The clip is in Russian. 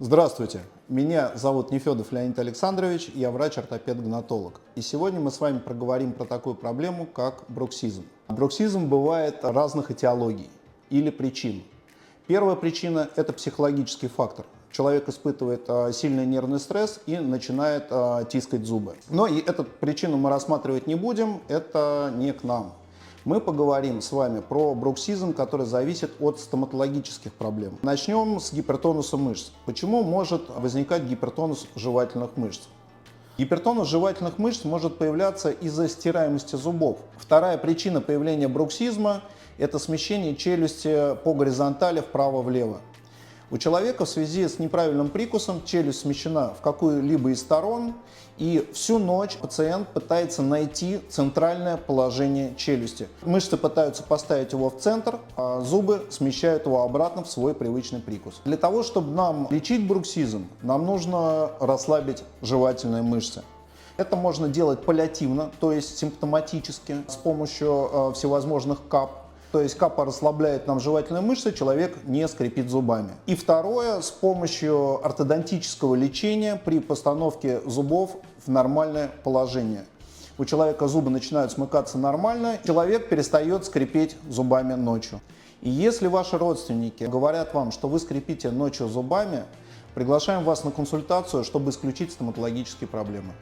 Здравствуйте, меня зовут Нефедов Леонид Александрович, я врач-ортопед-гнатолог. И сегодня мы с вами проговорим про такую проблему, как бруксизм. Бруксизм бывает разных этиологий или причин. Первая причина – это психологический фактор. Человек испытывает сильный нервный стресс и начинает тискать зубы. Но и эту причину мы рассматривать не будем, это не к нам. Мы поговорим с вами про бруксизм, который зависит от стоматологических проблем. Начнем с гипертонуса мышц. Почему может возникать гипертонус жевательных мышц? Гипертонус жевательных мышц может появляться из-за стираемости зубов. Вторая причина появления бруксизма – это смещение челюсти по горизонтали вправо-влево. У человека в связи с неправильным прикусом челюсть смещена в какую-либо из сторон, и всю ночь пациент пытается найти центральное положение челюсти. Мышцы пытаются поставить его в центр, а зубы смещают его обратно в свой привычный прикус. Для того, чтобы нам лечить бруксизм, нам нужно расслабить жевательные мышцы. Это можно делать паллиативно, то есть симптоматически, с помощью всевозможных кап. То есть капа расслабляет нам жевательные мышцы, человек не скрипит зубами. И второе, с помощью ортодонтического лечения при постановке зубов в нормальное положение. У человека зубы начинают смыкаться нормально, человек перестает скрипеть зубами ночью. И если ваши родственники говорят вам, что вы скрипите ночью зубами, приглашаем вас на консультацию, чтобы исключить стоматологические проблемы.